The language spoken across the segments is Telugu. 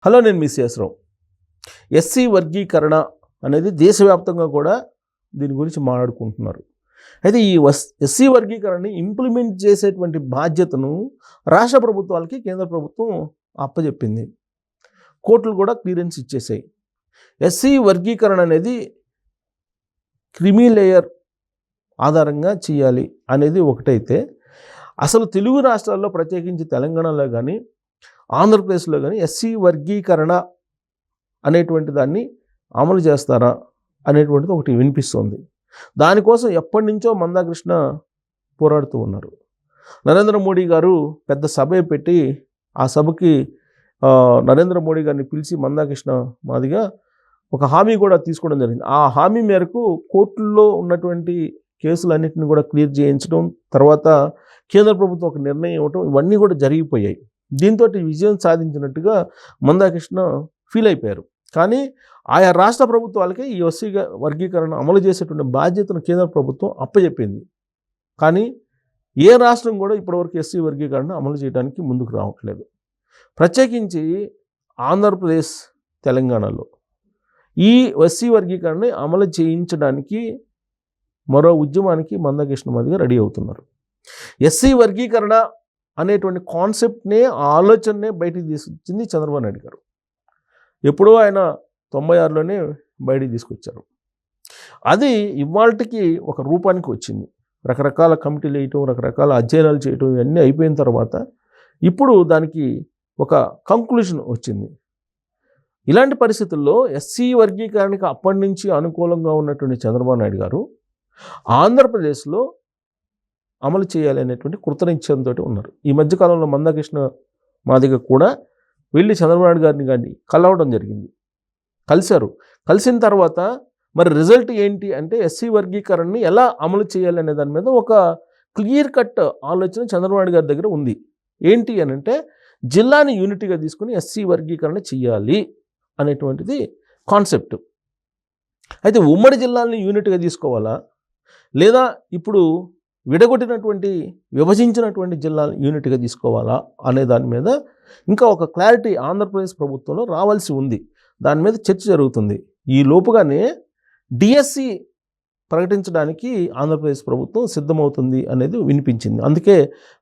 హలో, నేను మీ శేషరావు. ఎస్సీ వర్గీకరణ అనేది దేశవ్యాప్తంగా కూడా దీని గురించి మాట్లాడుకుంటున్నారు. అయితే ఈ ఎస్సీ వర్గీకరణని ఇంప్లిమెంట్ చేసేటువంటి బాధ్యతను రాష్ట్ర ప్రభుత్వాలకి కేంద్ర ప్రభుత్వం అప్పచెప్పింది. కోర్టులు కూడా క్లియరెన్స్ ఇచ్చేసాయి. ఎస్సీ వర్గీకరణ అనేది క్రిమీ లేయర్ ఆధారంగా చేయాలి అనేది ఒకటైతే, అసలు తెలుగు రాష్ట్రాల్లో ప్రత్యేకించి తెలంగాణలో కానీ ఆంధ్రప్రదేశ్లో కానీ ఎస్సీ వర్గీకరణ అనేటువంటి దాన్ని అమలు చేస్తారా అనేటువంటిది ఒకటి వినిపిస్తుంది. దానికోసం ఎప్పటి నుంచో మందాకృష్ణ పోరాడుతూ ఉన్నారు. నరేంద్ర మోడీ గారు పెద్ద సభ పెట్టి ఆ సభకి నరేంద్ర మోడీ గారిని పిలిచి మందాకృష్ణ మాదిగా ఒక హామీ కూడా తీసుకోవడం జరిగింది. ఆ హామీ మేరకు కోర్టుల్లో ఉన్నటువంటి కేసులన్నింటినీ కూడా క్లియర్ చేయించడం, తర్వాత కేంద్ర ప్రభుత్వం ఒక నిర్ణయం ఇవ్వటం, ఇవన్నీ కూడా జరిగిపోయాయి. దీంతో విజయం సాధించినట్టుగా మందాకృష్ణ ఫీల్ అయిపోయారు. కానీ ఆయా రాష్ట్ర ప్రభుత్వాలకే ఈ ఎస్సీ వర్గీకరణ అమలు చేసేటువంటి బాధ్యతను కేంద్ర ప్రభుత్వం అప్పచెప్పింది. కానీ ఏ రాష్ట్రం కూడా ఇప్పటివరకు ఎస్సీ వర్గీకరణ అమలు చేయడానికి ముందుకు రావట్లేదు. ప్రత్యేకించి ఆంధ్రప్రదేశ్, తెలంగాణలో ఈ ఎస్సీ వర్గీకరణని అమలు చేయించడానికి మరో ఉద్యమానికి మందాకృష్ణ మాదిగా రెడీ అవుతున్నారు. ఎస్సీ వర్గీకరణ అనేటువంటి కాన్సెప్ట్నే, ఆలోచననే బయటికి తీసుకొచ్చింది చంద్రబాబు నాయుడు గారు. ఎప్పుడో ఆయన 96లోనే బయటికి తీసుకొచ్చారు. అది ఇవాళకి ఒక రూపానికి వచ్చింది. రకరకాల కమిటీలు వేయటం, రకరకాల అధ్యయనాలు చేయటం, ఇవన్నీ అయిపోయిన తర్వాత ఇప్పుడు దానికి ఒక కంక్లూషన్ వచ్చింది. ఇలాంటి పరిస్థితుల్లో ఎస్సీ వర్గీకరణకి అప్పటి నుంచి అనుకూలంగా ఉన్నటువంటి చంద్రబాబు నాయుడు గారు ఆంధ్రప్రదేశ్లో అమలు చేయాలి అనేటువంటి కృతనిశ్చయంతో ఉన్నారు. ఈ మధ్యకాలంలో మందాకృష్ణ మాదిగ కూడా వెళ్ళి చంద్రబాబు నాయుడు గారిని కానీ కలవడం జరిగింది. కలిసిన తర్వాత మరి రిజల్ట్ ఏంటి అంటే, ఎస్సీ వర్గీకరణని ఎలా అమలు చేయాలి అనే దాని మీద ఒక క్లియర్ కట్ ఆలోచన చంద్రబాబు నాయుడు గారి దగ్గర ఉంది. ఏంటి అని అంటే, జిల్లాని యూనిటీగా తీసుకుని ఎస్సీ వర్గీకరణ చేయాలి అనేటువంటిది కాన్సెప్ట్. అయితే ఉమ్మడి జిల్లాలని యూనిట్గా తీసుకోవాలా, లేదా ఇప్పుడు విడగొట్టినటువంటి, విభజించినటువంటి జిల్లాలను యూనిట్గా తీసుకోవాలా అనే దాని మీద ఇంకా ఒక క్లారిటీ ఆంధ్రప్రదేశ్ ప్రభుత్వంలో రావాల్సి ఉంది. దాని మీద చర్చ జరుగుతుంది. ఈ లోపుగానే డిఎస్సి ప్రకటించడానికి ఆంధ్రప్రదేశ్ ప్రభుత్వం సిద్ధమవుతుంది అనేది వినిపించింది. అందుకే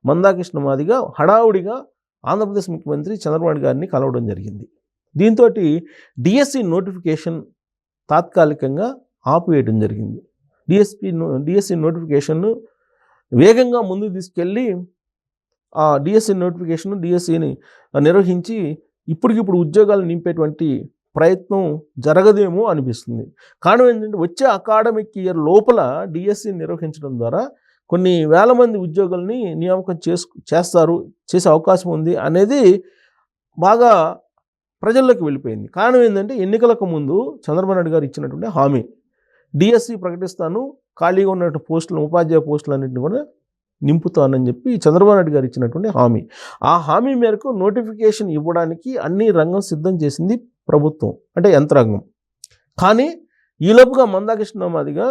మందాకృష్ణ మాదిగా హడావుడిగా ఆంధ్రప్రదేశ్ ముఖ్యమంత్రి చంద్రబాబు నాయుడు గారిని కలవడం జరిగింది. దీంతో డిఎస్సి నోటిఫికేషన్ తాత్కాలికంగా ఆపివేయడం జరిగింది. డిఎస్సి నోటిఫికేషన్ను వేగంగా ముందుకు తీసుకెళ్ళి ఆ డిఎస్సిని నిర్వహించి ఇప్పటికిప్పుడు ఉద్యోగాలు నింపేటువంటి ప్రయత్నం జరగదేమో అనిపిస్తుంది. కారణం ఏంటంటే, వచ్చే అకాడమిక్ ఇయర్ లోపల డిఎస్సి నిర్వహించడం ద్వారా కొన్ని వేల మంది ఉద్యోగుల్ని నియామకం చేసే అవకాశం ఉంది అనేది బాగా ప్రజల్లోకి వెళ్ళిపోయింది. కారణం ఏంటంటే, ఎన్నికలకు ముందు చంద్రబాబు నాయుడు గారు ఇచ్చినటువంటి హామీ, డిఎస్సి ప్రకటిస్తాను, ఖాళీగా ఉన్నటువంటి పోస్టులు, ఉపాధ్యాయ పోస్టులన్నింటినీ కూడా నింపుతానని చెప్పి చంద్రబాబు నాయుడు గారు ఇచ్చినటువంటి హామీ. ఆ హామీ మేరకు నోటిఫికేషన్ ఇవ్వడానికి అన్ని రంగం సిద్ధం చేసింది ప్రభుత్వం, అంటే యంత్రాంగం. కానీ ఈలోపుగా మందాకృష్ణ మాదిగా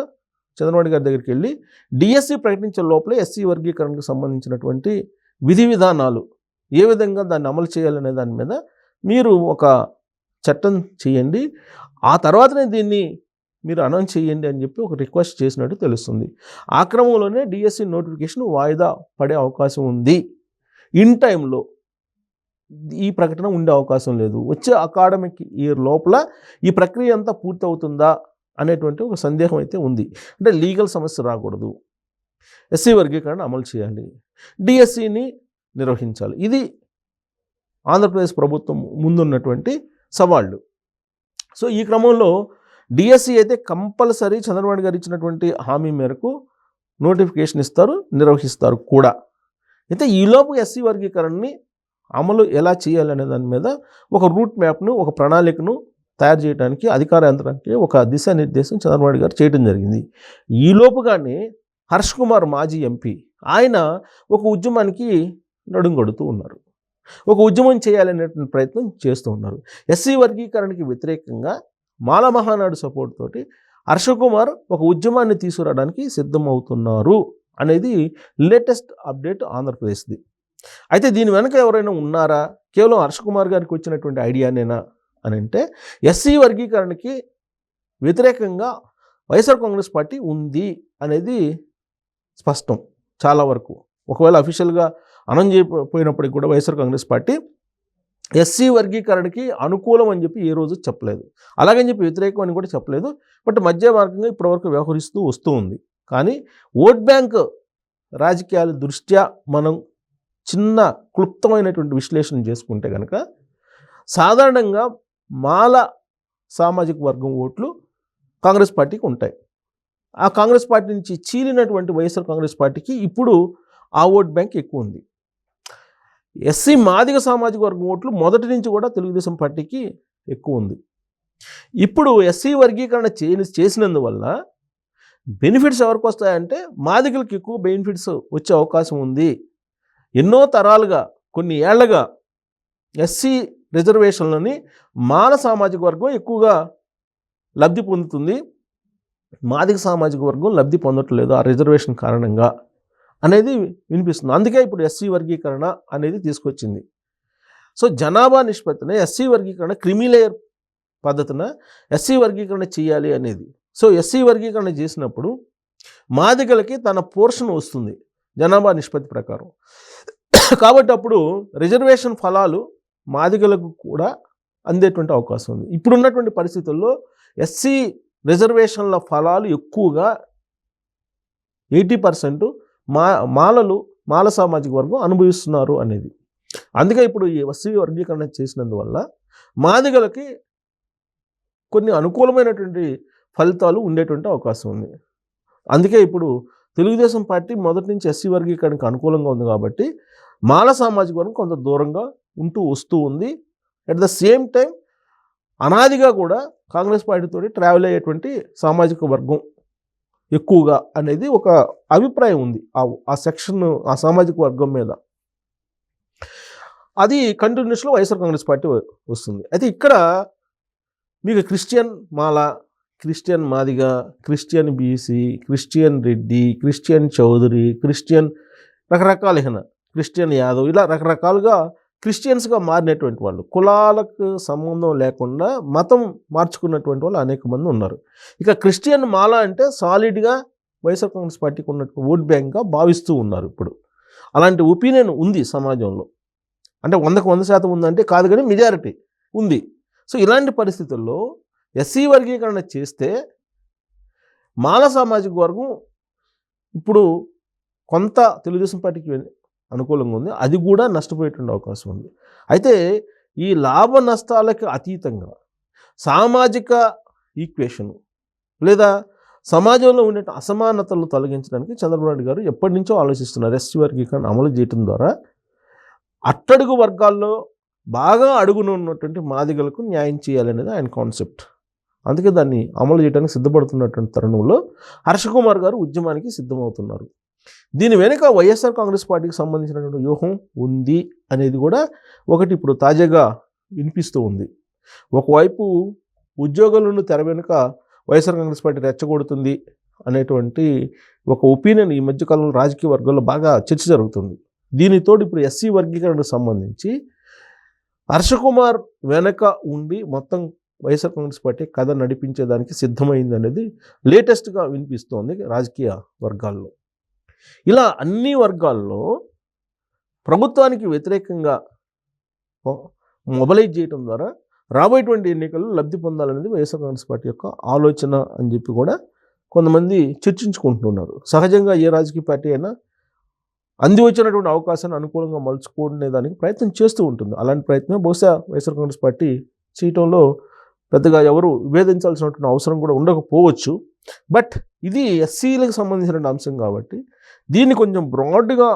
చంద్రబాబు నాయుడు గారి దగ్గరికి వెళ్ళి డిఎస్సి ప్రకటించే లోపలే ఎస్సీ వర్గీకరణకు సంబంధించినటువంటి విధి విధానాలు, ఏ విధంగా దాన్ని అమలు చేయాలనే దాని మీద మీరు ఒక చట్టం చేయండి, ఆ తర్వాతనే దీన్ని మీరు అనౌన్స్ చేయండి అని చెప్పి ఒక రిక్వెస్ట్ చేసినట్టు తెలుస్తుంది. ఆ క్రమంలోనే డిఎస్సి నోటిఫికేషన్ వాయిదా పడే అవకాశం ఉంది. ఇన్ టైంలో ఈ ప్రకటన ఉండే అవకాశం లేదు. వచ్చే అకాడమిక్ ఇయర్ లోపల ఈ ప్రక్రియ అంతా పూర్తవుతుందా అనేటువంటి ఒక సందేహం అయితే ఉంది. అంటే లీగల్ సమస్య రాకూడదు, ఎస్సీ వర్గీకరణ అమలు చేయాలి, డిఎస్సిని నిర్వహించాలి. ఇది ఆంధ్రప్రదేశ్ ప్రభుత్వం ముందున్నటువంటి సవాళ్ళు. సో ఈ క్రమంలో డిఎస్సి అయితే కంపల్సరీ చంద్రబాబు గారు ఇచ్చినటువంటి హామీ మేరకు నోటిఫికేషన్ ఇస్తారు, నిర్వహిస్తారు కూడా. అయితే ఈలోపు ఎస్సీ వర్గీకరణని అమలు ఎలా చేయాలనే దాని మీద ఒక రూట్ మ్యాప్ను, ఒక ప్రణాళికను తయారు చేయడానికి అధికార యంత్రానికి ఒక దిశానిర్దేశం చంద్రబాబు గారు చేయడం జరిగింది. ఈలోపుగానే హర్ష్ కుమార్ మాజీ ఎంపీ, ఆయన ఒక ఉద్యమానికి నడుంగొడుతూ ఉన్నారు. ఒక ఉద్యమం చేయాలనేటువంటి ప్రయత్నం చేస్తూ ఉన్నారు. ఎస్సీ వర్గీకరణకి వ్యతిరేకంగా మాల మహానాడు సపోర్ట్ తోటి హర్ష కుమార్ ఒక ఉద్యమాన్ని తీసుకురావడానికి సిద్ధమవుతున్నారు అనేది లేటెస్ట్ అప్డేట్ ఆంధ్రప్రదేశ్ది. అయితే దీని వెనక ఎవరైనా ఉన్నారా, కేవలం హర్ష కుమార్ గారికి వచ్చినటువంటి ఐడియానేనా అని అంటే ఎస్సీ వర్గీకరణకి వ్యతిరేకంగా వైఎస్ఆర్ కాంగ్రెస్ పార్టీ ఉంది అనేది స్పష్టం చాలా వరకు. ఒకవేళ అఫీషియల్గా అనౌన్స్ చేయకపోయినప్పటికీ కూడా వైఎస్ఆర్ కాంగ్రెస్ పార్టీ ఎస్సీ వర్గీకరణకి అనుకూలం అని చెప్పి ఏ రోజు చెప్పలేదు, అలాగని చెప్పి వ్యతిరేకం అని కూడా చెప్పలేదు. బట్ మధ్య మార్గంగా ఇప్పటివరకు వ్యవహరిస్తూ వస్తూ ఉంది. కానీ ఓట్ బ్యాంక్ రాజకీయాల దృష్ట్యా మనం చిన్న క్లుప్తమైనటువంటి విశ్లేషణ చేసుకుంటే కనుక సాధారణంగా మాల సామాజిక వర్గం ఓట్లు కాంగ్రెస్ పార్టీకి ఉంటాయి. ఆ కాంగ్రెస్ పార్టీ నుంచి చీలినటువంటి వైఎస్ఆర్ కాంగ్రెస్ పార్టీకి ఇప్పుడు ఆ ఓట్ బ్యాంక్ ఎక్కువ ఉంది. ఎస్సీ మాదిగ సామాజిక వర్గం ఓట్లు మొదటి నుంచి కూడా తెలుగుదేశం పార్టీకి ఎక్కువ ఉంది. ఇప్పుడు ఎస్సీ వర్గీకరణ చేసినందువల్ల బెనిఫిట్స్ ఎవరికి వస్తాయంటే మాదిగలకు ఎక్కువ బెనిఫిట్స్ వచ్చే అవకాశం ఉంది. ఎన్నో తరాలుగా కొన్ని ఏళ్లగా ఎస్సీ రిజర్వేషన్లని మాల సామాజిక వర్గం ఎక్కువగా లబ్ధి పొందుతుంది, మాదిగ సామాజిక వర్గం లబ్ధి పొందట్లేదు ఆ రిజర్వేషన్ కారణంగా అనేది వినిపిస్తుంది. అందుకే ఇప్పుడు ఎస్సీ వర్గీకరణ అనేది తీసుకొచ్చింది. సో జనాభా నిష్పత్తిన ఎస్సీ వర్గీకరణ క్రిమిలేయర్ పద్ధతిన ఎస్సీ వర్గీకరణ చేయాలి అనేది. సో ఎస్సీ వర్గీకరణ చేసినప్పుడు మాదిగలకి తన పోర్షన్ వస్తుంది జనాభా నిష్పత్తి ప్రకారం. కాబట్టి అప్పుడు రిజర్వేషన్ ఫలాలు మాదిగలకు కూడా అందేటువంటి అవకాశం ఉంది. ఇప్పుడున్నటువంటి పరిస్థితుల్లో ఎస్సీ రిజర్వేషన్ల ఫలాలు ఎక్కువగా 80% మాల సామాజిక వర్గం అనుభవిస్తున్నారు అనేది. అందుకే ఇప్పుడు ఈ ఎస్సీ వర్గీకరణ చేసినందువల్ల మాదిగలకి కొన్ని అనుకూలమైనటువంటి ఫలితాలు ఉండేటువంటి అవకాశం ఉంది. అందుకే ఇప్పుడు తెలుగుదేశం పార్టీ మొదటి నుంచి ఎస్సీ వర్గీకరణకు అనుకూలంగా ఉంది కాబట్టి మాల సామాజిక వర్గం కొంత దూరంగా వస్తూ ఉంది. అట్ ద సేమ్ టైం అనాదిగా కూడా కాంగ్రెస్ పార్టీతో ట్రావెల్ అయ్యేటువంటి సామాజిక వర్గం ఎక్కువగా అనేది ఒక అభిప్రాయం ఉంది ఆ సెక్షన్, ఆ సామాజిక వర్గం మీద. అది కంటిన్యూస్లో వైఎస్ఆర్ కాంగ్రెస్ పార్టీ వస్తుంది. అయితే ఇక్కడ మీకు Christian Mala, Christian Madiga, Christian BC, Christian Reddy, Christian Chowdary, Christian రకరకాల క్రిస్టియన్ యాదవ్, ఇలా రకరకాలుగా క్రిస్టియన్స్గా మారినటువంటి వాళ్ళు, కులాలకు సంబంధం లేకుండా మతం మార్చుకున్నటువంటి వాళ్ళు అనేక మంది ఉన్నారు. ఇక క్రిస్టియన్ మాల అంటే సాలిడ్గా వైఎస్ఆర్ కాంగ్రెస్ పార్టీకి ఉన్నట్టు ఓట్ బ్యాంక్గా భావిస్తూ ఉన్నారు. ఇప్పుడు అలాంటి ఒపీనియన్ ఉంది సమాజంలో. అంటే 100కు 100% ఉందంటే కాదు, కానీ మెజారిటీ ఉంది. సో ఇలాంటి పరిస్థితుల్లో ఎస్సీ వర్గీకరణ చేస్తే మాల సామాజిక వర్గం ఇప్పుడు కొంత తెలుగుదేశం పార్టీకి అనుకూలంగా ఉంది, అది కూడా నష్టపోయేటువంటి అవకాశం ఉంది. అయితే ఈ లాభ నష్టాలకు అతీతంగా సామాజిక ఈక్వేషన్ లేదా సమాజంలో ఉండే అసమానతలను తొలగించడానికి చంద్రబాబు నాయుడు గారు ఎప్పటి నుంచో ఆలోచిస్తున్నారు. ఎస్సీ వర్గీకరణ అమలు చేయడం ద్వారా అట్టడుగు వర్గాల్లో బాగా అడుగున ఉన్నటువంటి మాదిగలకు న్యాయం చేయాలనేది ఆయన కాన్సెప్ట్. అందుకే దాన్ని అమలు చేయడానికి సిద్ధపడుతున్నటువంటి తరుణంలో హర్ష కుమార్ గారు ఉద్యమానికి సిద్ధమవుతున్నారు. దీని వెనుక వైఎస్ఆర్ కాంగ్రెస్ పార్టీకి సంబంధించినటువంటి వ్యూహం ఉంది అనేది కూడా ఒకటి ఇప్పుడు తాజాగా వినిపిస్తూ ఉంది. ఒకవైపు ఉద్యోగులను తెర వెనుక వైఎస్ఆర్ కాంగ్రెస్ పార్టీ రెచ్చగొడుతుంది అనేటువంటి ఒక ఒపీనియన్ ఈ మధ్యకాలంలో రాజకీయ వర్గాల్లో బాగా చర్చ జరుగుతుంది. దీనితో ఇప్పుడు ఎస్సీ వర్గీకరణకు సంబంధించి హర్ష కుమార్ వెనక ఉండి మొత్తం వైఎస్ఆర్ కాంగ్రెస్ పార్టీ కథ నడిపించేదానికి సిద్ధమైంది అనేది లేటెస్ట్గా వినిపిస్తోంది రాజకీయ వర్గాల్లో. ఇలా అన్ని వర్గాల్లో ప్రభుత్వానికి వ్యతిరేకంగా మొబలైజ్ చేయడం ద్వారా రాబోయేటువంటి ఎన్నికల్లో లబ్ధి పొందాలనేది వైఎస్ఆర్ కాంగ్రెస్ పార్టీ యొక్క ఆలోచన అని చెప్పి కూడా కొంతమంది చర్చించుకుంటున్నారు. సహజంగా ఏ రాజకీయ పార్టీ అయినా అంది వచ్చినటువంటి అవకాశాన్ని అనుకూలంగా మలుచుకునే దానికి ప్రయత్నం చేస్తూ ఉంటుంది. అలాంటి ప్రయత్నం బహుశా వైఎస్ఆర్ కాంగ్రెస్ పార్టీ చేయటంలో పెద్దగా ఎవరు విభేదించాల్సినటువంటి అవసరం కూడా ఉండకపోవచ్చు. బట్ ఇది ఎస్సీలకు సంబంధించిన అంశం కాబట్టి దీన్ని కొంచెం బ్రాడ్గా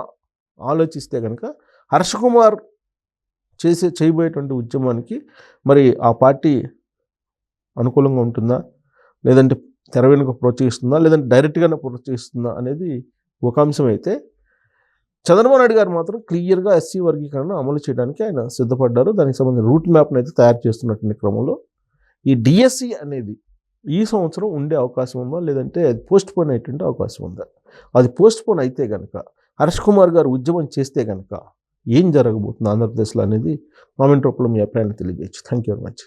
ఆలోచిస్తే కనుక హర్ష కుమార్ చేయబోయేటువంటి ఉద్యమానికి మరి ఆ పార్టీ అనుకూలంగా ఉంటుందా, లేదంటే తెర వెనుక ప్రోత్సహిస్తుందా, లేదంటే డైరెక్ట్గానే ప్రోత్సహిస్తుందా అనేది ఒక అంశం అయితే, చంద్రబాబు నాయుడు గారు మాత్రం క్లియర్గా ఎస్సీ వర్గీకరణ అమలు చేయడానికి ఆయన సిద్ధపడ్డారు. దానికి సంబంధించిన రూట్ మ్యాప్ను అయితే తయారు చేస్తున్నటువంటి క్రమంలో ఈ డిఎస్సి అనేది ఈ సంవత్సరం ఉండే అవకాశం ఉందా, లేదంటే అది పోస్ట్పోన్ అయ్యేటువంటి అవకాశం ఉందా? అది పోస్ట్పోన్ అయితే కనుక హర్ష్ కుమార్ గారు ఉద్యమం చేస్తే కనుక ఏం జరగబోతుంది ఆంధ్రప్రదేశ్లో అనేది కామెంట్ రూపంలో మీ అభిప్రాయాన్ని తెలియజేయచ్చు. Thank you very much.